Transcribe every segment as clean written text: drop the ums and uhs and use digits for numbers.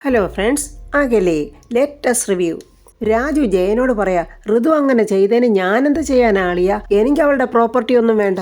Hello friends, അകലെ latest review. Raju ജയനോട് പറയാ, ഋതു അങ്ങനെ ചെയ്തതിന് ഞാനെന്ത് ചെയ്യാനാ അളിയ, എനിക്ക് അവളുടെ പ്രോപ്പർട്ടി ഒന്നും വേണ്ട.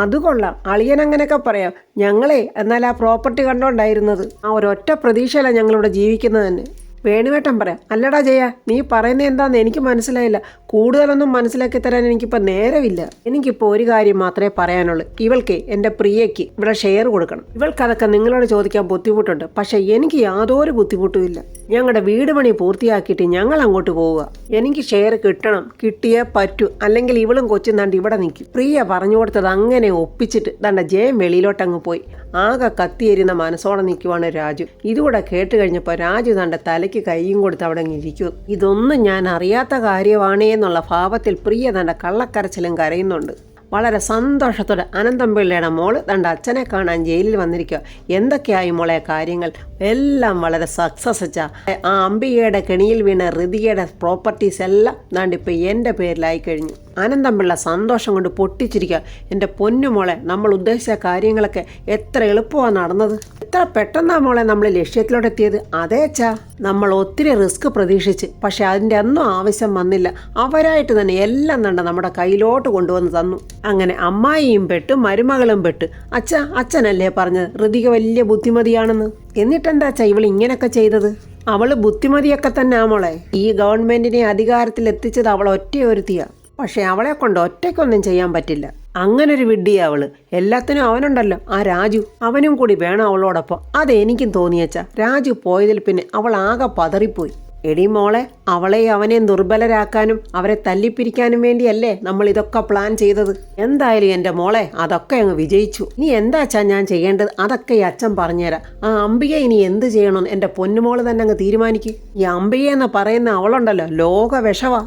അത് കൊള്ളാം, അളിയൻ അങ്ങനെയൊക്കെ പറയാം. ഞങ്ങളെ എന്നാൽ ആ പ്രോപ്പർട്ടി കണ്ടോണ്ടായിരുന്നത്. ആ ഒരൊറ്റ പ്രതീക്ഷയല്ല ഞങ്ങളിവിടെ ജീവിക്കുന്നത് തന്നെ. വേണുവേട്ടൻ പറയാം, അല്ലടാ ജയ, നീ പറയുന്നത് എന്താണെന്ന് എനിക്ക് മനസ്സിലായില്ല. കൂടുതലൊന്നും മനസ്സിലാക്കി തരാൻ എനിക്കിപ്പോൾ നേരമില്ല. എനിക്കിപ്പോൾ ഒരു കാര്യം മാത്രമേ പറയാനുള്ളൂ. ഇവൾക്ക്, എൻ്റെ പ്രിയയ്ക്ക് ഇവിടെ ഷെയർ കൊടുക്കണം. ഇവൾക്കതൊക്കെ നിങ്ങളോട് ചോദിക്കാൻ ബുദ്ധിമുട്ടുണ്ട്, പക്ഷേ എനിക്ക് യാതൊരു ബുദ്ധിമുട്ടുമില്ല. ഞങ്ങളുടെ വീട് പണി പൂർത്തിയാക്കിയിട്ട് ഞങ്ങൾ അങ്ങോട്ട് പോവുക. എനിക്ക് ഷെയർ കിട്ടണം, കിട്ടിയേ പറ്റൂ, അല്ലെങ്കിൽ ഇവളും കൊച്ചും ദാണ്ട് ഇവിടെ നിൽക്കും. പ്രിയ പറഞ്ഞു കൊടുത്തത് അങ്ങനെ ഒപ്പിച്ചിട്ട് ദാണ്ട ജയം വെളിയിലോട്ടങ്ങ് പോയി. ആകെ കത്തിയെരിയുന്ന മനസ്സോടെ നിൽക്കുവാണ് രാജു. ഇതുകൂടെ കേട്ട് കഴിഞ്ഞപ്പോൾ രാജു ദാണ്ട തലയ്ക്ക് കൈയും കൊടുത്ത് അവിടെ ഇരിക്കും. ഇതൊന്നും ഞാൻ അറിയാത്ത കാര്യമാണേ എന്നുള്ള ഭാവത്തിൽ പ്രിയ ദാണ്ട കള്ളക്കരച്ചിലും കരയുന്നുണ്ട്. വളരെ സന്തോഷത്തോടെ അനന്തംപിള്ളയുടെ മോള് ദണ്ട അച്ഛനെ കാണാൻ ജയിലിൽ വന്നിരിക്കുക. എന്തൊക്കെയായി മോളെ കാര്യങ്ങൾ? എല്ലാം വളരെ സക്സസ് അച്ഛാ. ആ അംബികയുടെ കെണിയിൽ വീണ ഋതികയുടെ പ്രോപ്പർട്ടീസ് എല്ലാം ദാണ്ടിപ്പോൾ എൻ്റെ പേരിലായി കഴിഞ്ഞു. അനന്തംപിള്ള സന്തോഷം കൊണ്ട് പൊട്ടിച്ചിരിക്കുക. എൻ്റെ പൊന്നുമോളെ, നമ്മൾ ഉദ്ദേശിച്ച കാര്യങ്ങളൊക്കെ എത്ര എളുപ്പമാണ് നടന്നത്. എത്ര പെട്ടെന്നാ മോളെ നമ്മൾ ലക്ഷ്യത്തിലോട്ട് എത്തിയത്. അതേ അച്ഛാ, നമ്മൾ ഒത്തിരി റിസ്ക് പ്രതീക്ഷിച്ച്, പക്ഷെ അതിൻ്റെ ഒന്നും ആവശ്യം വന്നില്ല. അവരായിട്ട് തന്നെ എല്ലാം നമ്മുടെ കയ്യിലോട്ട് കൊണ്ടുവന്ന് തന്നു. അങ്ങനെ അമ്മായിയും പെട്ട്, മരുമകളും പെട്ട്. അച്ഛനല്ലേ പറഞ്ഞത് ഋതിക വലിയ ബുദ്ധിമതിയാണെന്ന്. എന്നിട്ടെന്താ അച്ഛാ ഇവൾ ഇങ്ങനെയൊക്കെ ചെയ്തത്? അവള് ബുദ്ധിമതിയൊക്കെ തന്നെ മോളെ. ഈ ഗവൺമെന്റിനെ അധികാരത്തിൽ എത്തിച്ചത് അവൾ ഒറ്റയൊരുത്തിയാ. പക്ഷെ അവളെ കൊണ്ട് ഒറ്റയ്ക്കൊന്നും ചെയ്യാൻ പറ്റില്ല. അങ്ങനൊരു വിഡ്ഢിയാ അവള്. എല്ലാത്തിനും അവനുണ്ടല്ലോ, ആ രാജു. അവനും കൂടി വേണം അവളോടൊപ്പം. അതെനിക്കും തോന്നിയച്ചാ. രാജു പോയതിൽ പിന്നെ അവൾ ആകെ പതറിപ്പോയി. എടി മോളെ, അവളെയും അവനെയും ദുർബലരാക്കാനും അവരെ തല്ലിപ്പിരിക്കാനും വേണ്ടിയല്ലേ നമ്മൾ ഇതൊക്കെ പ്ലാൻ ചെയ്തത്. എന്തായാലും എൻ്റെ മോളെ, അതൊക്കെ അങ്ങ് വിജയിച്ചു. ഇനി എന്താ അച്ഛാ ഞാൻ ചെയ്യേണ്ടത്? അതൊക്കെ ഈ അച്ഛൻ പറഞ്ഞുതരാം. ആ അംബിക ഇനി എന്ത് ചെയ്യണമെന്ന് എൻ്റെ പൊന്നുമോള് തന്നെ അങ്ങ് തീരുമാനിക്കും. ഈ അംബിക എന്ന് പറയുന്ന അവളുണ്ടല്ലോ, ലോക വിഷവാ.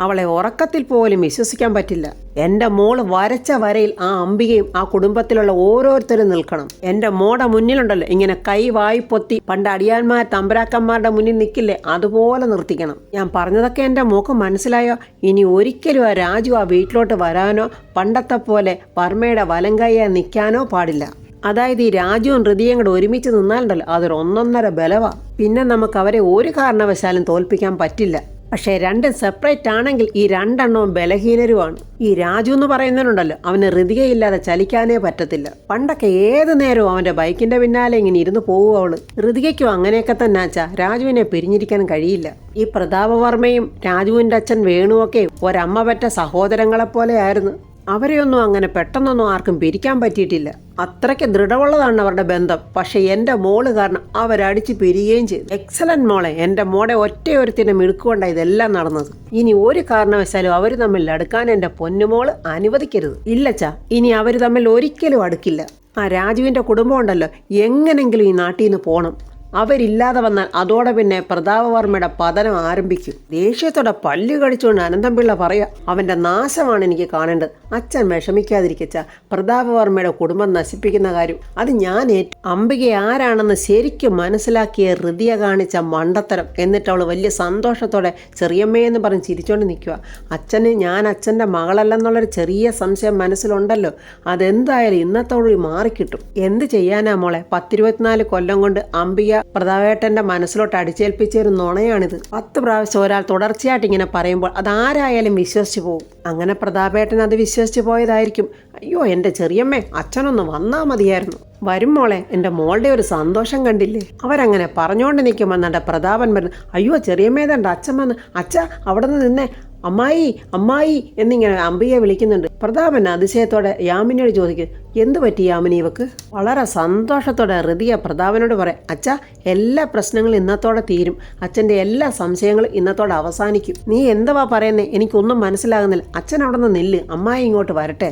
അവളെ ഉറക്കത്തിൽ പോലും വിശ്വസിക്കാൻ പറ്റില്ല. എൻ്റെ മോള് വരച്ച വരയിൽ ആ അംബികയും ആ കുടുംബത്തിലുള്ള ഓരോരുത്തരും നിൽക്കണം. എൻ്റെ മോടെ മുന്നിലുണ്ടല്ലോ ഇങ്ങനെ കൈ വായി പൊത്തി പണ്ട് അടിയാന്മാർ തമ്പരാക്കന്മാരുടെ മുന്നിൽ നിൽക്കില്ലേ, അതുപോലെ നിർത്തിക്കണം. ഞാൻ പറഞ്ഞതൊക്കെ എൻ്റെ മോക്ക് മനസ്സിലായോ? ഇനി ഒരിക്കലും ആ രാജു ആ വീട്ടിലോട്ട് വരാനോ പണ്ടത്തെ പോലെ വർമ്മയുടെ വലങ്കയ്യ നിൽക്കാനോ പാടില്ല. അതായത് ഈ രാജുവും ഋതിയും കൂടെ ഒരുമിച്ച് നിന്നാലുണ്ടല്ലോ, അതൊരു ഒന്നൊന്നര ബലവാ. പിന്നെ നമുക്ക് അവരെ ഒരു കാരണവശാലും തോൽപ്പിക്കാൻ പറ്റില്ല. പക്ഷേ രണ്ടും സെപ്പറേറ്റ് ആണെങ്കിൽ ഈ രണ്ടെണ്ണവും ബലഹീനരുമാണ്. ഈ രാജു എന്ന് പറയുന്നവനുണ്ടല്ലോ, അവന് ഋതികയില്ലാതെ ചലിക്കാനേ പറ്റത്തില്ല. പണ്ടൊക്കെ ഏത് നേരവും അവൻ്റെ ബൈക്കിൻ്റെ പിന്നാലെ ഇങ്ങനെ ഇരുന്ന് പോകും അവള്. ഋതികയ്ക്കും അങ്ങനെയൊക്കെ തന്നെ അച്ഛാ. രാജുവിനെ പിരിഞ്ഞിരിക്കാൻ കഴിയില്ല. ഈ പ്രതാപവർമ്മയും രാജുവിൻ്റെ അച്ഛൻ വേണുവൊക്കെ ഒരമ്മ പറ്റ സഹോദരങ്ങളെപ്പോലെ ആയിരുന്നു. അവരെയൊന്നും അങ്ങനെ പെട്ടെന്നൊന്നും ആർക്കും പിരിക്കാൻ പറ്റിയിട്ടില്ല. അത്രയ്ക്ക് ദൃഢമുള്ളതാണ് അവരുടെ ബന്ധം. പക്ഷെ എൻ്റെ മോള് കാരണം അവരടിച്ച് പിരിയുകയും ചെയ്തു. എക്സലന്റ് മോളെ, എൻ്റെ മോടെ ഒറ്റയൊരുത്തിൻ്റെ മിടുക്കുകൊണ്ടാണ് ഇതെല്ലാം നടന്നത്. ഇനി ഒരു കാരണവശാലും അവർ തമ്മിൽ അടുക്കാൻ എൻ്റെ പൊന്നുമോള് അനുവദിക്കരുത്. ഇല്ലച്ചാ, ഇനി അവർ തമ്മിൽ ഒരിക്കലും അടുക്കില്ല. ആ രാജുവിൻ്റെ കുടുംബം ഉണ്ടല്ലോ, എങ്ങനെങ്കിലും ഈ നാട്ടിൽ നിന്ന് പോകണം. അവരില്ലാതെ വന്നാൽ അതോടെ പിന്നെ പ്രതാപവർമ്മയുടെ പതനം ആരംഭിക്കും. ദേഷ്യത്തോടെ പല്ല് കടിച്ചുകൊണ്ട് അനന്തംപിള്ള പറയാ, അവൻ്റെ നാശമാണ് എനിക്ക് കാണേണ്ടത്. അച്ഛൻ വിഷമിക്കാതിരിക്കച്ച. പ്രതാപവർമ്മയുടെ കുടുംബം നശിപ്പിക്കുന്ന കാര്യം അത് ഞാൻ ഏറ്റു. അംബിക ആരാണെന്ന് ശരിക്കും മനസ്സിലാക്കിയ ഋതിയ കാണിച്ച മണ്ടത്തരം. എന്നിട്ട് അവൾ വലിയ സന്തോഷത്തോടെ ചെറിയമ്മയെന്ന് പറഞ്ഞ് ചിരിച്ചോണ്ട് നിൽക്കുക. അച്ഛന് ഞാൻ അച്ഛൻ്റെ മകളല്ലെന്നുള്ളൊരു ചെറിയ സംശയം മനസ്സിലുണ്ടല്ലോ, അതെന്തായാലും ഇന്നത്തോടെ മാറിക്കിട്ടും. എന്ത് ചെയ്യാനാ മോളെ, 10-24 കൊല്ലം കൊണ്ട് അംബിക പ്രതാപേട്ടൻ്റെ മനസ്സിലോട്ട് അടിച്ചേൽപ്പിച്ചൊരു നുണയാണിത്. 10 പ്രാവശ്യം ഒരാൾ തുടർച്ചയായിട്ട് ഇങ്ങനെ പറയുമ്പോൾ അതാരായാലും വിശ്വസിച്ച് പോകും. അങ്ങനെ പ്രതാപേട്ടൻ അത് വിശ്വസിച്ച് പോയതായിരിക്കും. അയ്യോ എൻ്റെ ചെറിയമ്മേ, അച്ഛനൊന്ന് വന്നാൽ മതിയായിരുന്നു. വരും മോളെ, എൻ്റെ മോളുടെ ഒരു സന്തോഷം കണ്ടില്ലേ? അവരങ്ങനെ പറഞ്ഞുകൊണ്ട് നിൽക്കുമ്പോൾ എൻ്റെ പ്രതാപൻ പറഞ്ഞു, അയ്യോ ചെറിയമ്മേതണ്ട അച്ഛൻ വന്ന്. അച്ഛ അവിടെ നിന്ന് നിന്നേ, അമ്മായി അമ്മായി എന്നിങ്ങനെ അംബികയെ വിളിക്കുന്നുണ്ട്. പ്രതാപൻ അതിശയത്തോടെ യാമിനിയോട് ചോദിക്കും, എന്തു പറ്റി യാമിനി ഇവക്ക്? വളരെ സന്തോഷത്തോടെ ഋതിക പ്രതാപനോട് പറയാം, അച്ഛ എല്ലാ പ്രശ്നങ്ങളും ഇന്നത്തോടെ തീരും. അച്ഛൻ്റെ എല്ലാ സംശയങ്ങളും ഇന്നത്തോടെ അവസാനിക്കും. നീ എന്തുവാ പറയുന്നേ? എനിക്കൊന്നും മനസ്സിലാകുന്നില്ല. അച്ഛൻ അവിടെ നിന്ന് നില്ല്, അമ്മായി ഇങ്ങോട്ട് വരട്ടെ.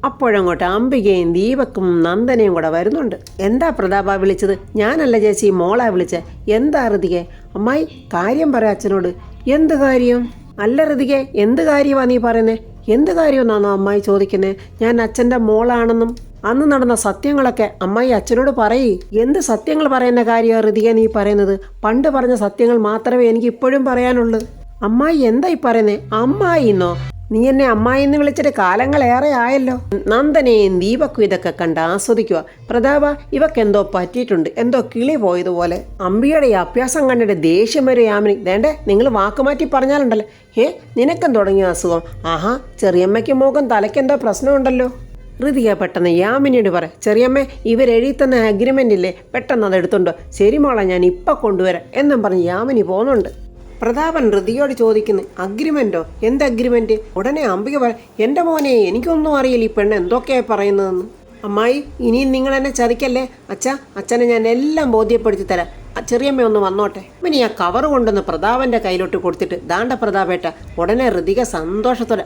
അപ്പോഴങ്ങോട്ട് അംബികയും ദീപക്കും നന്ദനയും കൂടെ വരുന്നുണ്ട്. എന്താ പ്രതാപ വിളിച്ചത്? ഞാനല്ല ചേച്ചി, മോളാ വിളിച്ചേ. എന്താ ഋതികെ? അമ്മായി കാര്യം പറയാം അച്ഛനോട്. എന്ത് കാര്യം? അല്ല ഋതികെ, എന്ത് കാര്യമാണ് നീ പറയുന്നേ? എന്ത് കാര്യമെന്നാണോ അമ്മായി ചോദിക്കുന്നേ? ഞാൻ അച്ഛൻ്റെ മോളാണെന്നും അന്ന് നടന്ന സത്യങ്ങളൊക്കെ അമ്മായി അച്ഛനോട് പറയേ. എന്ത് സത്യങ്ങൾ പറയുന്ന കാര്യമാണ് ഋതിക നീ പറയുന്നത്? പണ്ട് പറഞ്ഞ സത്യങ്ങൾ മാത്രമേ എനിക്ക് ഇപ്പോഴും പറയാനുള്ളൂ. അമ്മായി എന്തായി പറയുന്നേ? അമ്മായിന്നോ? നീ എന്നെ അമ്മായി എന്ന് വിളിച്ചിട്ട് കാലങ്ങളേറെ ആയല്ലോ. നന്ദനെയും ദീപക്കും ഇതൊക്കെ കണ്ട് ആസ്വദിക്കുക. പ്രതാപ, ഇവക്കെന്തോ പറ്റിയിട്ടുണ്ട്, എന്തോ കിളി പോയതുപോലെ. അമ്പിയുടെ ഈ അഭ്യാസം കണ്ടിട്ട് ദേഷ്യം വരും യാമിനി. വേണ്ടേ, നിങ്ങൾ വാക്കുമാറ്റി പറഞ്ഞാലുണ്ടല്ലോ. നിനക്കും തുടങ്ങിയ അസുഖം? ആഹാ, ചെറിയമ്മയ്ക്ക് മോക്കും തലയ്ക്കെന്തോ പ്രശ്നമുണ്ടല്ലോ. ഋതിക പെട്ടെന്ന് യാമിനിയോട് പറ, ചെറിയമ്മേ, ഇവരെഴുതി തന്ന അഗ്രിമെൻ്റ് ഇല്ലേ, പെട്ടെന്ന് അത് എടുത്തുണ്ടോ. ശരി മോളെ, ഞാൻ ഇപ്പം കൊണ്ടുവരാം എന്നും പറഞ്ഞ് യാമിനി പോകുന്നുണ്ട്. പ്രതാപൻ ഋതിയോട് ചോദിക്കുന്നു, അഗ്രിമെൻറ്റോ? എന്ത് അഗ്രിമെൻറ്റ്? ഉടനെ അംബിക പറ, എൻ്റെ മോനെ, എനിക്കൊന്നും അറിയില്ല ഈ പെണ്ണ് എന്തൊക്കെയാണ് പറയുന്നതെന്ന്. അമ്മായി, ഇനിയും നിങ്ങൾ എന്നെ ചതിക്കല്ലേ. അച്ഛനെ ഞാൻ എല്ലാം ബോധ്യപ്പെടുത്തി തരാം. ചെറിയമ്മ ഒന്ന് വന്നോട്ടെ. ഇവനി ആ കവർ കൊണ്ടുവന്ന് പ്രതാപൻ്റെ കയ്യിലോട്ട് കൊടുത്തിട്ട്, ദാണ്ട പ്രതാപേട്ട. ഉടനെ ഋതിക സന്തോഷത്തോടെ,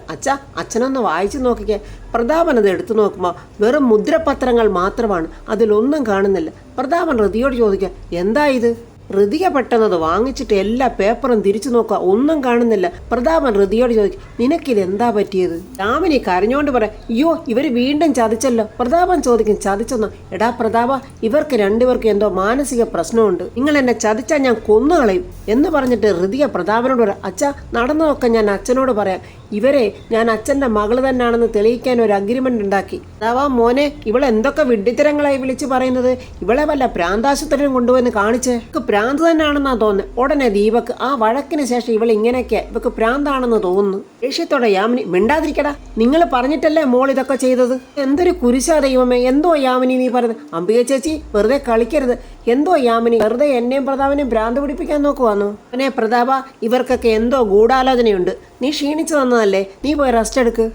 അച്ഛനൊന്ന് വായിച്ചു നോക്കിക്കേ. പ്രതാപൻ അത് എടുത്തു നോക്കുമ്പോൾ വെറും മുദ്രപത്രങ്ങൾ മാത്രമാണ്, അതിലൊന്നും കാണുന്നില്ല. പ്രതാപൻ ഋതിയോട് ചോദിക്കുക, എന്താ ഇത്? ഋതിക പെട്ടെന്നത് വാങ്ങിച്ചിട്ട് എല്ലാ പേപ്പറും തിരിച്ചു നോക്കുക, ഒന്നും കാണുന്നില്ല. പ്രതാപൻ ഋതിയോട് ചോദിക്കും, നിനക്കിത് എന്താ പറ്റിയത്? യാമിനി കരഞ്ഞോണ്ട് പറ, അയ്യോ, ഇവർ വീണ്ടും ചതിച്ചല്ലോ. പ്രതാപൻ ചോദിക്കും, ചതിച്ചെന്നോ? എടാ പ്രതാപ, ഇവർക്ക് രണ്ടുപേർക്കും എന്തോ മാനസിക പ്രശ്നമുണ്ട്, നിങ്ങൾ എന്നെ ചതിച്ചാൽ ഞാൻ കൊന്നുകളയും എന്ന് പറഞ്ഞിട്ട് ഋതിക പ്രതാപനോട് പറയാം, അച്ഛാ, നടന്നതൊക്കെ ഞാൻ അച്ഛനോട് പറയാം. ഇവരെ ഞാൻ അച്ഛൻ്റെ മകള് തന്നെയാണെന്ന് തെളിയിക്കാൻ ഒരു അഗ്രിമെൻ്റ് ഉണ്ടാക്കി. അതാവാ മോനെ, ഇവളെന്തൊക്കെ വിഡ്ഢിത്തരങ്ങളായി വിളിച്ച് പറയുന്നത്. ഇവളെ വല്ല പ്രാന്താശുപത്രിയും കൊണ്ടുവന്ന് കാണിച്ച് ഭ്രാന്ത് തന്നെയാണെന്നാ തോന്നുന്നത്. ഉടനെ ദീപക്, ആ വഴക്കിന് ശേഷം ഇവൾ ഇങ്ങനെയൊക്കെ, ഇവക്ക് ഭ്രാന്താണെന്ന് തോന്നുന്നു. ദേഷ്യത്തോടെ യാമിനി, മിണ്ടാതിരിക്കടാ, നിങ്ങൾ പറഞ്ഞിട്ടല്ലേ മോൾ ഇതൊക്കെ ചെയ്തത്. എന്തൊരു കുരിശാ ദൈവമേ, എന്തോ യാമിനി നീ പറയുന്നത്. അംബിക ചേച്ചി, വെറുതെ കളിക്കരുത്. എന്തോ യാമിനി, വെറുതെ എന്നെയും പ്രതാപനെയും ഭ്രാന്ത് പിടിപ്പിക്കാൻ നോക്കുവാന്നോ? അവനെ പ്രതാപ, ഇവർക്കൊക്കെ എന്തോ ഗൂഢാലോചനയുണ്ട്. നീ ക്ഷീണിച്ചു വന്നതല്ലേ, നീ പോയി റെസ്റ്റ് എടുക്ക്.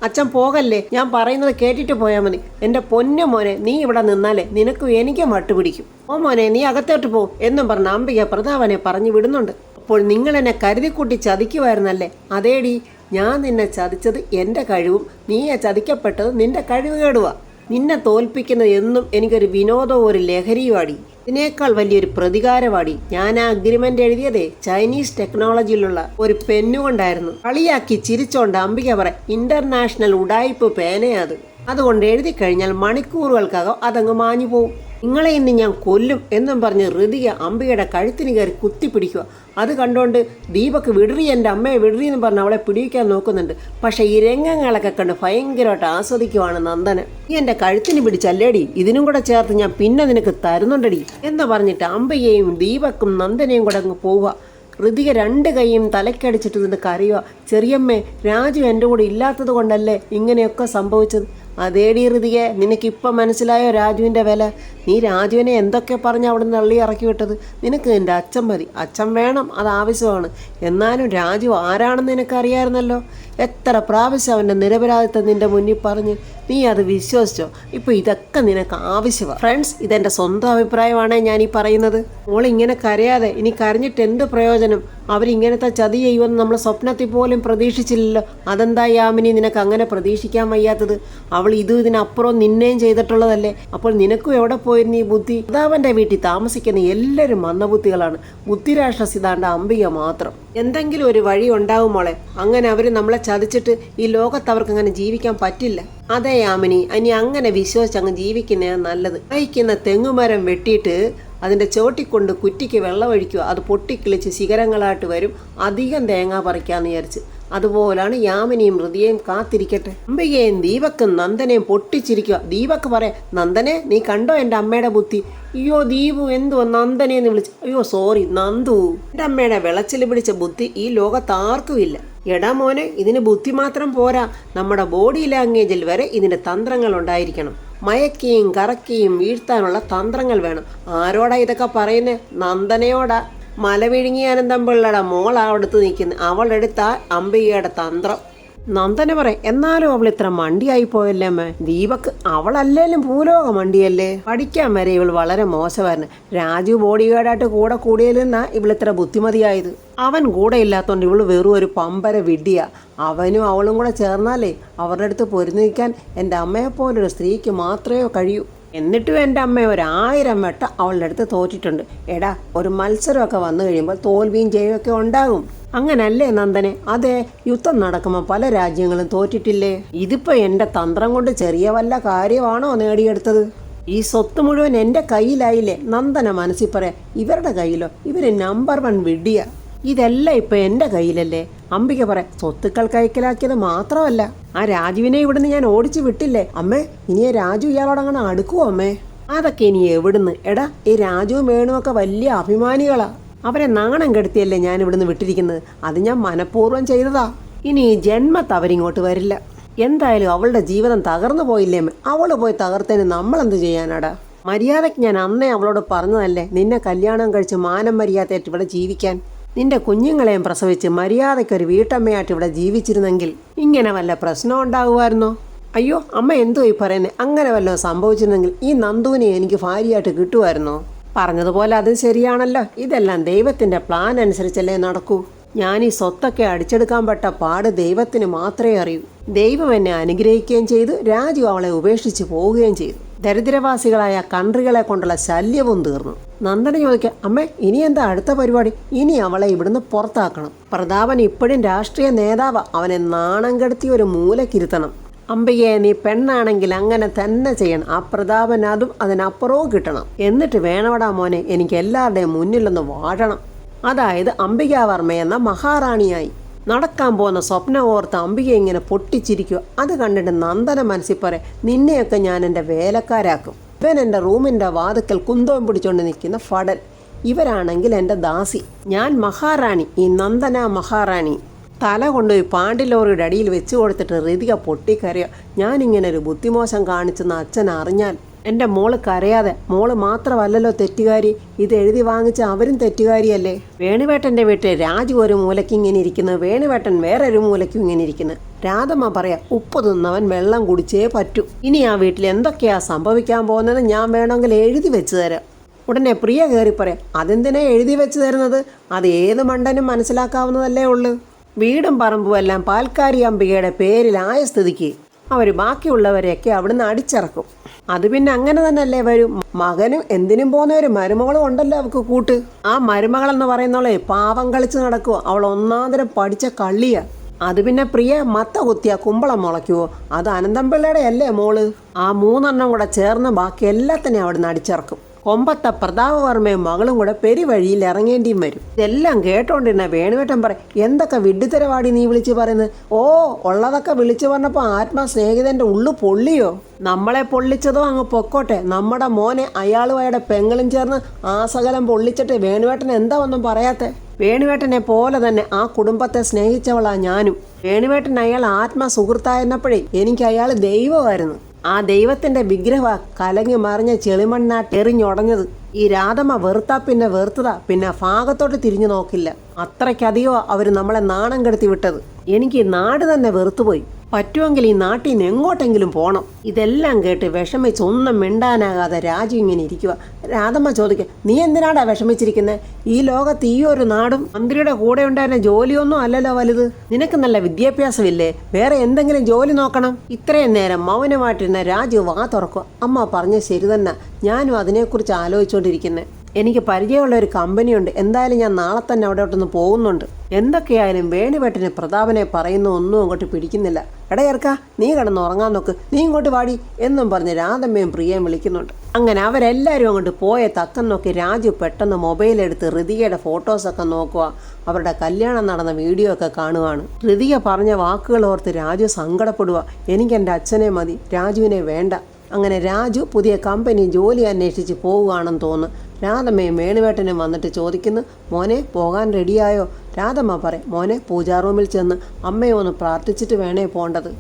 അച്ഛൻ പോകല്ലേ, ഞാൻ പറയുന്നത് കേട്ടിട്ട് പോയാൽ മതി. എൻ്റെ പൊന്നു മോനെ, നീ ഇവിടെ നിന്നാലേ നിനക്കും എനിക്കും വട്ടുപിടിക്കും. ഓ മോനെ, നീ അകത്തോട്ട് പോ എന്നും പറഞ്ഞ അംബിക പ്രതാപനെ പറഞ്ഞു വിടുന്നുണ്ട്. അപ്പോൾ നിങ്ങൾ എന്നെ കരുതിക്കൂട്ടി ചതിക്കുമായിരുന്നല്ലേ? അതേടി, ഞാൻ നിന്നെ ചതിച്ചത് എൻ്റെ കഴിവും, നീയെ ചതിക്കപ്പെട്ടത് നിന്റെ കഴിവുകേടുവാ. നിന്നെ തോൽപ്പിക്കുന്നത് എന്നും എനിക്കൊരു വിനോദവും ഒരു ലഹരിയുമാടി. ഇതിനേക്കാൾ വലിയൊരു പ്രതികാരവാടി. ഞാൻ ആ അഗ്രിമെൻ്റ് എഴുതിയതേ ചൈനീസ് ടെക്നോളജിയിലുള്ള ഒരു പെന്നുകൊണ്ടായിരുന്നു. കളിയാക്കി ചിരിച്ചോണ്ട് അംബിക പറ, ഇന്റർനാഷണൽ ഉഡായിപ്പ് പേനയത്. അതുകൊണ്ട് എഴുതി കഴിഞ്ഞാൽ മണിക്കൂറുകൾക്കകം അതങ്ങ് മാഞ്ഞു പോവും. നിങ്ങളെ ഇന്ന് ഞാൻ കൊല്ലും എന്നും പറഞ്ഞ് ഋതിക അംബികയുടെ കഴുത്തിന് കയറി കുത്തിപ്പിടിക്കുക. അത് കണ്ടുകൊണ്ട് ദീപക്, വിടറി, എൻ്റെ അമ്മയെ വിടറി എന്ന് പറഞ്ഞ് അവളെ പിടിക്കാൻ നോക്കുന്നുണ്ട്. പക്ഷേ ഈ രംഗങ്ങളൊക്കെ കണ്ട് ഭയങ്കരമായിട്ട് ആസ്വദിക്കുവാണ് നന്ദന്. നീ എൻ്റെ കഴുത്തിന് പിടിച്ചല്ലേടി, ഇതിനും കൂടെ ചേർത്ത് ഞാൻ പിന്നെ നിനക്ക് തരുന്നുണ്ടടി എന്ന് പറഞ്ഞിട്ട് അംബികയും ദീപക്കും നന്ദനെയും കൂടെ അങ്ങ് പോവുക. ഋതിക രണ്ട് കൈയും തലക്കടിച്ചിട്ട് നിനക്ക് അറിയുക, ചെറിയമ്മേ, രാജു എൻ്റെ കൂടെ ഇല്ലാത്തത് കൊണ്ടല്ലേ ഇങ്ങനെയൊക്കെ സംഭവിച്ചത്. അതേടി ഋതികെ, നിനക്കിപ്പം മനസ്സിലായോ രാജുവിൻ്റെ വില? നീ രാജുവിനെ എന്തൊക്കെ പറഞ്ഞ് അവിടെ നിന്ന് തള്ളി ഇറക്കി വിട്ടത്. നിനക്ക് നിൻ്റെ അച്ഛൻ മതി, അച്ഛൻ വേണം, അത് ആവശ്യമാണ്. എന്നാലും രാജു ആരാണെന്ന് നിനക്കറിയാമായിരുന്നല്ലോ. എത്ര പ്രാവശ്യം അവൻ്റെ നിരപരാധിത്വം നിൻ്റെ മുന്നിൽ പറഞ്ഞ് നീ അത് വിശ്വസിച്ചോ? ഇപ്പോൾ ഇതൊക്കെ നിനക്ക് ആവശ്യമാണ്. ഫ്രണ്ട്സ്, ഇതെൻ്റെ സ്വന്തം അഭിപ്രായമാണ് ഞാൻ ഈ പറയുന്നത്. മോളിങ്ങനെ കരയാതെ, ഇനി കരഞ്ഞിട്ട് എന്ത് പ്രയോജനം? അവരിങ്ങനത്തെ ചതി ചെയ്യുമെന്ന് നമ്മൾ സ്വപ്നത്തിൽ പോലും പ്രതീക്ഷിച്ചില്ലല്ലോ. അതെന്താ യാമിനി നിനക്ക് അങ്ങനെ പ്രതീക്ഷിക്കാൻ വയ്യാത്തത്? അവൾ ഇതിനപ്പുറം നിന്നെയും ചെയ്തിട്ടുള്ളതല്ലേ. അപ്പോൾ നിനക്കും എവിടെ പോയിരുന്നു ഈ ബുദ്ധി? പ്രതാപൻ്റെ വീട്ടിൽ താമസിക്കുന്ന എല്ലാവരും മന്ദബുദ്ധികളാണ്. ബുദ്ധിരാക്ഷസി ഇതാണ്ട അംബിക മാത്രം. എന്തെങ്കിലും ഒരു വഴി ഉണ്ടാവും മോളെ. അങ്ങനെ അവർ നമ്മളെ ചതിച്ചിട്ട് ഈ ലോകത്ത് അവർക്ക് അങ്ങനെ ജീവിക്കാൻ പറ്റില്ല. അതെ യാമിനി, ഇനി അങ്ങനെ വിശ്വസിച്ച് അങ്ങ് ജീവിക്കുന്നതാണ് നല്ലത്. കഴിക്കുന്ന തെങ്ങുമരം വെട്ടിയിട്ട് അതിൻ്റെ ചോട്ടിക്കൊണ്ട് കുറ്റിക്ക് വെള്ളമൊഴിക്കുക, അത് പൊട്ടിക്കിളിച്ച് ശിഖരങ്ങളായിട്ട് വരും. അധികം തേങ്ങ പറിക്കാമെന്ന് വിചാരിച്ച്. അതുപോലാണ് യാമിനിയും ഋതിയെയും കാത്തിരിക്കട്ടെ. അംബികയും ദീപക്കും നന്ദനെയും പൊട്ടിച്ചിരിക്കുക. ദീപക്ക് പറയാം, നന്ദനെ, നീ കണ്ടോ എൻ്റെ അമ്മയുടെ ബുദ്ധി? അയ്യോ ദീപു, എന്തുവാ നന്ദനെ എന്ന് വിളിച്ചു? അയ്യോ സോറി നന്ദു, എൻ്റെ അമ്മയുടെ വിളച്ചിൽ പിടിച്ച ബുദ്ധി ഈ ലോകത്ത് ആർക്കും ഇല്ല. എടാ മോനെ, ഇതിന് ബുദ്ധി മാത്രം പോരാ, നമ്മുടെ ബോഡി ലാംഗ്വേജിൽ വരെ ഇതിൻ്റെ തന്ത്രങ്ങൾ ഉണ്ടായിരിക്കണം. മയക്കിയും കറക്കിയും വീഴ്ത്താനുള്ള തന്ത്രങ്ങൾ വേണം. ആരോടാ ഇതൊക്കെ പറയുന്നേ? നന്ദനയോടാ. മലവിഴുങ്ങിയ അനന്തം പിള്ളയുടെ മോൾ അവിടുത്ത് നിൽക്കുന്നു, അവളുടെ അടുത്താ അംബികയുടെ തന്ത്രം. നന്ദന പറയും, എന്നാലും അവൾ ഇത്ര മണ്ടിയായി പോയല്ലേ അമ്മ. ദീപക്ക്, അവളല്ലേലും ഭൂലോക മണ്ടിയല്ലേ. പഠിക്കാൻ വരെ ഇവൾ വളരെ മോശമായിരുന്നു. രാജു ബോഡി ഗാർഡായിട്ട് കൂടെ കൂടിയതിൽ ഇവളിത്ര ബുദ്ധിമതിയായത്. അവൻ കൂടെ ഇല്ലാത്തതുകൊണ്ട് ഇവൾ വെറും ഒരു പമ്പര വിഡ്ഢിയാ. അവനും അവളും കൂടെ ചേർന്നാലേ അവരുടെ അടുത്ത് പൊരുതി നിൽക്കാൻ എൻ്റെ അമ്മയെപ്പോലൊരു സ്ത്രീക്ക് മാത്രമേ കഴിയൂ. എന്നിട്ടും എൻ്റെ അമ്മ 1000 വട്ടം അവളുടെ അടുത്ത് തോറ്റിട്ടുണ്ട്. എടാ, ഒരു മത്സരമൊക്കെ വന്നു കഴിയുമ്പോൾ തോൽവിയും ജയമൊക്കെ ഉണ്ടാകും. അങ്ങനല്ലേ നന്ദനെ? അതെ, യുദ്ധം നടക്കുമ്പോൾ പല രാജ്യങ്ങളും തോറ്റിട്ടില്ലേ? ഇതിപ്പോൾ എൻ്റെ തന്ത്രം കൊണ്ട് ചെറിയ വല്ല കാര്യമാണോ നേടിയെടുത്തത്? ഈ സ്വത്ത് മുഴുവൻ എൻ്റെ കയ്യിലായില്ലേ? നന്ദന മനസ്സിൽ പറയാം. ഇവരുടെ കയ്യിലോ? ഇവർ നമ്പർ 1 വിഡ്ഢിയാ. ഇതെല്ലാം ഇപ്പൊ എൻ്റെ കയ്യിലല്ലേ. അംബിക പറയാം, സ്വത്തുക്കൾ കൈക്കലാക്കിയത് മാത്രമല്ല, ആ രാജുവിനെ ഇവിടുന്ന് ഞാൻ ഓടിച്ചു വിട്ടില്ലേ അമ്മേ. ഇനിയെ രാജു ഇയാളോടങ്ങനെ അടുക്കുവോ അമ്മേ? അതൊക്കെ ഇനി എവിടുന്ന്. എടാ, ഈ രാജുവും വേണുമൊക്കെ വലിയ അഭിമാനികളാ. അവരെ നാണം കെടുത്തിയല്ലേ ഞാൻ ഇവിടുന്ന് വിട്ടിരിക്കുന്നത്. അത് ഞാൻ മനഃപൂർവ്വം ചെയ്തതാ. ഇനി ഈ ജന്മത്ത് അവരിങ്ങോട്ട് വരില്ല. എന്തായാലും അവളുടെ ജീവിതം തകർന്നു പോയില്ലേ അമ്മേ. അവള് പോയി തകർത്തതിന് നമ്മളെന്ത് ചെയ്യാനാടാ? മര്യാദയ്ക്ക് ഞാൻ അന്നേ അവളോട് പറഞ്ഞതല്ലേ, നിന്നെ കല്യാണം കഴിച്ച് മാനം മര്യാദയായിട്ട് ഇവിടെ ജീവിക്കാൻ. നിന്റെ കുഞ്ഞുങ്ങളെയും പ്രസവിച്ച് മര്യാദയ്ക്കൊരു വീട്ടമ്മയായിട്ട് ഇവിടെ ജീവിച്ചിരുന്നെങ്കിൽ ഇങ്ങനെ വല്ല പ്രശ്നം ഉണ്ടാകുമായിരുന്നോ? അയ്യോ അമ്മ എന്തോ ഈ പറയുന്നത്? അങ്ങനെ വല്ലതും സംഭവിച്ചിരുന്നെങ്കിൽ ഈ നന്ദുവിനെ എനിക്ക് ഭാര്യയായിട്ട് കിട്ടുമായിരുന്നോ? പറഞ്ഞതുപോലെ അത് ശരിയാണല്ലോ. ഇതെല്ലാം ദൈവത്തിൻ്റെ പ്ലാൻ അനുസരിച്ചല്ലേ നടക്കൂ. ഞാൻ ഈ സ്വത്തൊക്കെ അടിച്ചെടുക്കാൻ പെട്ട പാട് ദൈവത്തിന് മാത്രമേ അറിയൂ. ദൈവം എന്നെ അനുഗ്രഹിക്കുകയും ചെയ്തു, രാജു അവളെ ഉപേക്ഷിച്ച് പോവുകയും ചെയ്തു. ദരിദ്രവാസികളായ കൺട്രികളെ കൊണ്ടുള്ള ശല്യവും തീർന്നു. നന്ദന ചോദിക്കാം, അമ്മേ ഇനി എന്താ അടുത്ത പരിപാടി? ഇനി അവളെ ഇവിടുന്ന് പുറത്താക്കണം. പ്രതാപൻ ഇപ്പോഴും രാഷ്ട്രീയ നേതാവാ, അവനെ നാണം കെടുത്തി ഒരു മൂലക്കിരുത്തണം. അംബികയെ നീ പെണ്ണാണെങ്കിൽ അങ്ങനെ തന്നെ ചെയ്യണം. ആ പ്രതാപൻ അതും അതിനപ്പുറവും കിട്ടണം. എന്നിട്ട് വേണവടാ മോനെ എനിക്ക് എല്ലാവരുടെയും മുന്നിലൊന്ന് വാഴണം. അതായത് അംബികാവർമ്മ എന്ന മഹാറാണിയായി. നടക്കാൻ പോകുന്ന സ്വപ്നം ഓർത്ത് അംബിക ഇങ്ങനെ പൊട്ടിച്ചിരിക്കുക. അത് കണ്ടിട്ട് നന്ദന മനസ്സിൽ പറയും, നിന്നെയൊക്കെ ഞാൻ എൻ്റെ വേലക്കാരാക്കും. ഇവൻ എൻ്റെ റൂമിൻ്റെ വാതുക്കൽ കുന്തവും പിടിച്ചുകൊണ്ട് നിൽക്കുന്ന ഫടൽ. ഇവരാണെങ്കിൽ എൻ്റെ ദാസി. ഞാൻ മഹാറാണി, ഈ നന്ദന മഹാറാണി. തല കൊണ്ടുപോയി പാണ്ടിലോറിയുടെ അടിയിൽ വെച്ച് കൊടുത്തിട്ട് ഋതിക പൊട്ടിക്കരയോ. ഞാനിങ്ങനെ ഒരു ബുദ്ധിമോശം കാണിച്ചെന്ന് അച്ഛൻ അറിഞ്ഞാൽ. എൻ്റെ മോള് കരയാതെ. മോള് മാത്രമല്ലല്ലോ തെറ്റുകാരി, ഇത് എഴുതി വാങ്ങിച്ച അവരും തെറ്റുകാരിയല്ലേ. വേണുവേട്ടൻ്റെ വീട്ടിൽ രാജു ഒരു മൂലയ്ക്ക് ഇങ്ങനെ ഇരിക്കുന്നു, വേണുവേട്ടൻ വേറൊരു മൂലയ്ക്കും ഇങ്ങനെ ഇരിക്കുന്നു. രാധമ്മ പറയാം, ഉപ്പ് തിന്നവൻ വെള്ളം കുടിച്ചേ പറ്റൂ. ഇനി ആ വീട്ടിൽ എന്തൊക്കെയാ സംഭവിക്കാൻ പോകുന്നത് ഞാൻ വേണമെങ്കിൽ എഴുതി വെച്ച് തരാം. ഉടനെ പ്രിയ കയറി പറയാം, അതെന്തിനാ എഴുതി വെച്ച് തരുന്നത്? അത് ഏത് മണ്ടനും മനസ്സിലാക്കാവുന്നതല്ലേ ഉള്ളൂ. വീടും പറമ്പും എല്ലാം പാൽക്കാരി അംബികയുടെ പേരിലായ സ്ഥിതിക്ക് അവർ ബാക്കിയുള്ളവരെയൊക്കെ അവിടുന്ന് അടിച്ചിറക്കും. അത് പിന്നെ അങ്ങനെ തന്നെയല്ലേ വരും. മകനും എന്തിനും പോകുന്ന ഒരു മരുമകളും ഉണ്ടല്ലോ അവൾക്ക് കൂട്ട്. ആ മരുമകളെന്ന് പറയുന്നോളെ പാവം കളിച്ച് നടക്കുവോ. അവൾ ഒന്നാന്തരം പഠിച്ച കള്ളിയാ. അത് പിന്നെ പ്രിയ മത്ത കുത്തിയാ കുമ്പളം മുളയ്ക്കുവോ? അത് അനന്തംപിള്ളയുടെ അല്ലേ മോള്. ആ 3 കൂടെ ചേർന്ന് ബാക്കി എല്ലാത്തിനെയും അവിടുന്ന് അടിച്ചിറക്കും. കൊമ്പത്തെ പ്രതാപവർമ്മയും മകളും കൂടെ പെരുവഴിയിൽ ഇറങ്ങേണ്ടിയും വരും. ഇതെല്ലാം കേട്ടോണ്ടിരുന്ന വേണുവേട്ടൻ പറയും, എന്തൊക്കെ വിഡ്ഢിത്തരവാടി നീ വിളിച്ച് പറയുന്നത്? ഓ, ഉള്ളതൊക്കെ വിളിച്ചു പറഞ്ഞപ്പോൾ ആത്മസ്നേഹിതൻ്റെ ഉള്ളു പൊള്ളിയോ? നമ്മളെ പൊള്ളിച്ചതോ അങ്ങ് പൊക്കോട്ടെ, നമ്മുടെ മോനെ അയാളുമായുടെ പെങ്ങളും ചേർന്ന് ആസകലം പൊള്ളിച്ചിട്ട് വേണുവേട്ടൻ എന്താ ഒന്നും പറയാത്തെ? വേണുവേട്ടനെ പോലെ തന്നെ ആ കുടുംബത്തെ സ്നേഹിച്ചവളാ ഞാനും. വേണുവേട്ടൻ അയാൾ ആത്മസുഹൃത്തായിരുന്നപ്പോഴേ എനിക്ക് അയാൾ ദൈവമായിരുന്നു. ആ ദൈവത്തിൻ്റെ വിഗ്രഹ കലങ്ങി മറിഞ്ഞ ചെളിമണ്ണാട്ട് എറിഞ്ഞുടഞ്ഞത്. ഈ രാധമ്മ വെറുത്താ പിന്നെ വെറുത്തതാ, പിന്നെ ഭാഗത്തോട്ട് തിരിഞ്ഞു നോക്കില്ല. അത്രയ്ക്കധികമോ അവർ നമ്മളെ നാണം കെടുത്തി വിട്ടത്. എനിക്ക് ഈ നാട് തന്നെ വെറുത്തുപോയി. പറ്റുമെങ്കിൽ ഈ നാട്ടിൽ നിന്ന് എങ്ങോട്ടെങ്കിലും പോകണം. ഇതെല്ലാം കേട്ട് വിഷമിച്ച് ഒന്നും മിണ്ടാനാകാതെ രാജു ഇങ്ങനെ ഇരിക്കുക. രാധമ്മ ചോദിക്കുക, നീ എന്തിനാടാ വിഷമിച്ചിരിക്കുന്നത്? ഈ ലോകത്ത് ഈ ഒരു നാടും മന്ത്രിയുടെ കൂടെ ഉണ്ടായിരുന്ന ജോലിയൊന്നും അല്ലല്ലോ വലുത്. നിനക്ക് നല്ല വിദ്യാഭ്യാസമില്ലേ? വേറെ എന്തെങ്കിലും ജോലി നോക്കണം. ഇത്രയും നേരം മൗനമായിട്ടിരുന്ന രാജു വാ തുറക്കുക. അമ്മ പറഞ്ഞ ശരി തന്നെ, ഞാനും അതിനെക്കുറിച്ച് ആലോചിച്ചുകൊണ്ടിരിക്കുന്നത്. എനിക്ക് പരിചയമുള്ള ഒരു കമ്പനിയുണ്ട്. എന്തായാലും ഞാൻ നാളെ തന്നെ അവിടോട്ടൊന്ന് പോകുന്നുണ്ട്. എന്തൊക്കെയായാലും വേണുവേട്ടന് പ്രതാപനെ പറയുന്ന ഒന്നും അങ്ങോട്ട് പിടിക്കുന്നില്ല. എടയർക്ക, നീ കിടന്ന് ഉറങ്ങാൻ നോക്ക്, നീ ഇങ്ങോട്ട് വാടി എന്നും പറഞ്ഞ് രാധമ്മയും പ്രിയയും വിളിക്കുന്നുണ്ട്. അങ്ങനെ അവരെല്ലാവരും അങ്ങോട്ട് പോയ തക്കം നോക്കി രാജു പെട്ടെന്ന് മൊബൈലെടുത്ത് ഋതികയുടെ ഫോട്ടോസൊക്കെ നോക്കുക. അവരുടെ കല്യാണം നടന്ന വീഡിയോ ഒക്കെ കാണുവാണ്. ഋതിക പറഞ്ഞ വാക്കുകൾ ഓർത്ത് രാജു സങ്കടപ്പെടുക. എനിക്ക് എൻ്റെ അച്ഛനെ മതി, രാജുവിനെ വേണ്ട. അങ്ങനെ രാജു പുതിയ കമ്പനി ജോലി അന്വേഷിച്ച് പോവുകയാണെന്ന് തോന്നുന്നു. രാധമ്മയും വേണുവേട്ടനും വന്നിട്ട് ചോദിക്കുന്നു, മോനെ പോകാൻ റെഡിയായോ? രാധമ്മ പറയും, മോനെ പൂജാ റൂമിൽ ചെന്ന് അമ്മയെ ഒന്ന് പ്രാർത്ഥിച്ചിട്ട് വേണേ പോണ്ടത്.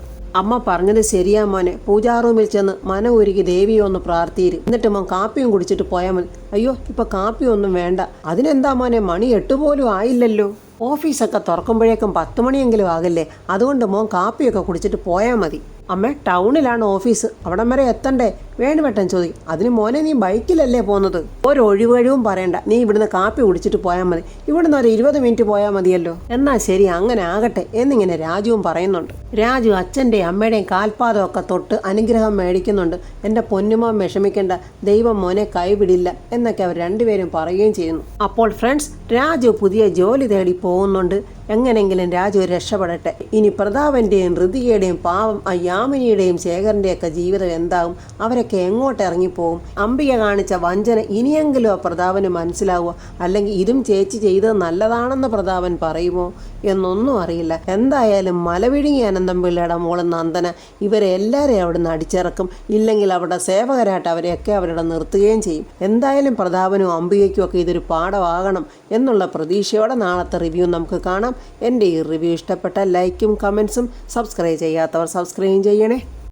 അമ്മ പറഞ്ഞത് ശരിയാ മോനെ, പൂജാ റൂമിൽ ചെന്ന് മന ഉരുകി ദേവിയെ ഒന്ന് പ്രാർത്ഥിയിര്, എന്നിട്ട് മോൻ കാപ്പിയും കുടിച്ചിട്ട് പോയാൽ മതി. അയ്യോ, ഇപ്പം കാപ്പിയൊന്നും വേണ്ട. അതിനെന്താ മോനെ, മണി 8 പോലും ആയില്ലല്ലോ. ഓഫീസൊക്കെ തുറക്കുമ്പോഴേക്കും 10 മണിയെങ്കിലും ആകില്ലേ. അതുകൊണ്ട് മോൻ കാപ്പിയൊക്കെ കുടിച്ചിട്ട് പോയാൽ മതി. അമ്മ, ടൗണിലാണ് ഓഫീസ്, അവിടം വരെ എത്തണ്ടേ? വേണുവേട്ടൻ ചോദിക്കും. അതിന് മോനെ നീ ബൈക്കിലല്ലേ പോകുന്നത്? ഒരു ഒഴിവഴിവും പറയണ്ട, നീ ഇവിടുന്ന് കാപ്പി കുടിച്ചിട്ട് പോയാൽ മതി. ഇവിടുന്ന് ഒരു 20 മിനിറ്റ് പോയാൽ മതിയല്ലോ. എന്നാൽ ശരി, അങ്ങനെ ആകട്ടെ എന്നിങ്ങനെ രാജുവും പറയുന്നുണ്ട്. രാജു അച്ഛൻ്റെയും അമ്മയുടെയും കാൽപാദമൊക്കെ തൊട്ട് അനുഗ്രഹം മേടിക്കുന്നുണ്ട്. എൻ്റെ പൊന്നുമോൻ വിഷമിക്കേണ്ട, ദൈവം മോനെ കൈവിടില്ല എന്നൊക്കെ അവർ രണ്ടുപേരും പറയുകയും ചെയ്യുന്നു. അപ്പോൾ ഫ്രണ്ട്സ്, രാജു പുതിയ ജോലി തേടി പോകുന്നുണ്ട്. എങ്ങനെങ്കിലും രാജു രക്ഷപ്പെടട്ടെ. ഇനി പ്രതാപൻ്റെയും ഋതികയുടെയും പാവം ആ യാമിനിയുടെയും ശേഖരൻ്റെയൊക്കെ ജീവിതം എന്താകും? അവരെ അവനൊക്കെ എങ്ങോട്ട് ഇറങ്ങിപ്പോവും? അംബിക കാണിച്ച വഞ്ചന ഇനിയെങ്കിലും ആ പ്രതാപന് മനസ്സിലാവുക, അല്ലെങ്കിൽ ഇതും ചേച്ചി ചെയ്തത് നല്ലതാണെന്ന് പ്രതാപൻ പറയുമോ എന്നൊന്നും അറിയില്ല. എന്തായാലും മലവിഴുങ്ങി അനന്തം പിള്ളയുടെ മോള് നന്ദന ഇവരെ എല്ലാവരെയും അവിടെ നിന്ന് അടിച്ചിറക്കും, ഇല്ലെങ്കിൽ അവിടെ സേവകരായിട്ട് അവരെയൊക്കെ അവരുടെ നിർത്തുകയും ചെയ്യും. എന്തായാലും പ്രതാപനും അംബികയ്ക്കും ഒക്കെ ഇതൊരു പാഠമാകണം എന്നുള്ള പ്രതീക്ഷയോടെ നാളത്തെ റിവ്യൂ നമുക്ക് കാണാം. എൻ്റെ ഈ റിവ്യൂ ഇഷ്ടപ്പെട്ടാൽ ലൈക്കും കമൻസും, സബ്സ്ക്രൈബ് ചെയ്യാത്തവർ സബ്സ്ക്രൈബ് ചെയ്യണേ.